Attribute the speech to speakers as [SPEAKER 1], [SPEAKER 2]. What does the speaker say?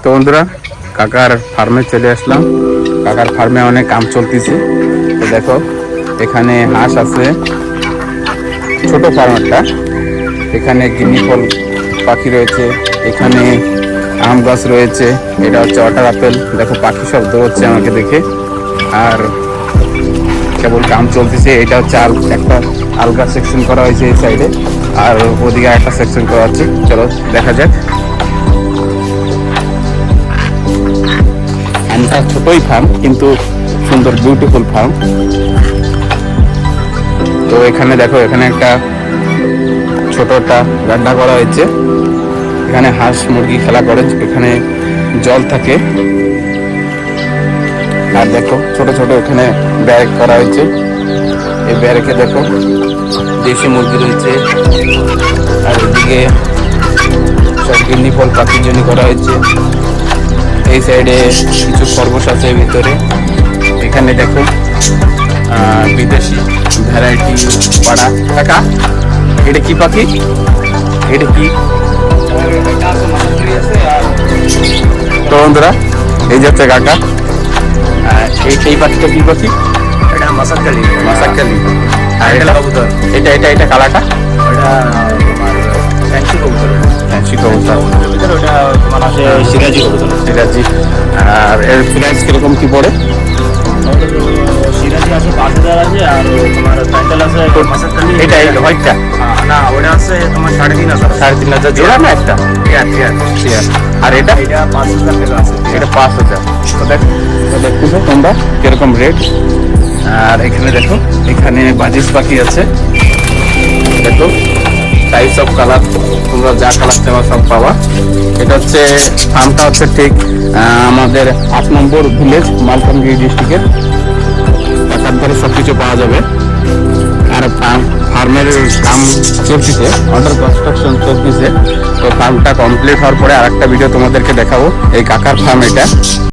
[SPEAKER 1] তো বন্ধুরা, কাকার ফার্মে চলে আসলাম। কাকার ফার্মে অনেক কাম চলতেছে। তো দেখো, এখানে হাঁস আছে, ছোট ফার্মারটা। এখানে গিনি ফল পাখি রয়েছে, এখানে আম গাছ রয়েছে, এটা হচ্ছে ওয়াটার আপেল। দেখো পাখি সব দৌড়চ্ছে আমাকে দেখে। আর কেবল কাম চলতেছে। এটা হচ্ছে একটা আলগা সেকশন করা হয়েছে এই সাইডে, আর ওদিকে একটা সেকশন করা হচ্ছে। চলো দেখা যাক। ফার্মটা ছোটই ফার্ম, কিন্তু সুন্দর বিউটিফুল ফার্ম। তো এখানে দেখো, এখানে একটা ছোট একটা গাড্ডা করা হয়েছে। এখানে হাঁস মুরগি খেলা করে, এখানে জল থাকে। আর দেখো ছোট ছোট এখানে ব্যারেক করা হয়েছে। এই ব্যারেকে দেখো দেশি মুরগি রয়েছে, আর এদিকে সব গিন্নি ফল পাখির জন্য করা হয়েছে। এই সাইডে কিছু খরগোশ আছে ভিতরে। এখানে দেখো বিদেশি ভ্যারাইটি পাড়া। কাকা, এটা কি পাখি? এটা কি? তো বন্ধুরা, এই যাচ্ছে কাকা। এই পাখিটা কি পাখি?
[SPEAKER 2] এটা মাসাক্কালি
[SPEAKER 1] মাসাক্কালি। আর
[SPEAKER 2] এটা
[SPEAKER 1] এটা
[SPEAKER 2] কবুতর,
[SPEAKER 1] এটা কালাটা?
[SPEAKER 2] ওটা তোমার ফ্যান্সি কবুতর,
[SPEAKER 1] ফ্যান্সি কবুতর।
[SPEAKER 2] ওটা তোমার আছে সিরাজি কবুতর।
[SPEAKER 1] সিরাজি। আর এর প্রাইস কিরকম কি পড়ে?
[SPEAKER 2] সিরাজি আছে 5,000 আছে, আর তোমার প্যান্ডেল আছে মাসাক্কালি।
[SPEAKER 1] এটা এই হোয়াইটটা?
[SPEAKER 2] না, ওটা আছে তোমার 3,500।
[SPEAKER 1] 3,500 জোড়া না একটা?
[SPEAKER 2] চেয়ার।
[SPEAKER 1] আর এটা?
[SPEAKER 2] এটা 5,000 টাকা আছে।
[SPEAKER 1] এটা 5,000। তো দেখতেছো তোমরা কিরকম রেট। আর এখানে দেখো, এখানে বাজিস পাখি আছে। দেখো টাইপস অফ কালার, তোমরা যা কালার চাও সব পাবা। এটা হচ্ছে ফার্মটা হচ্ছে ঠিক আমাদের 8 নম্বর ভিলেজ, মালকানগিরি ডিস্ট্রিক্টের। একার ধরে সব কিছু পাওয়া যাবে। আর ফার্মের কাম চলতেছে, আন্ডার কনস্ট্রাকশন চলতেছে। তো ফার্মটা কমপ্লিট হওয়ার পরে আরেকটা ভিডিও তোমাদেরকে দেখাবো। এই কাকার ফার্ম এটা।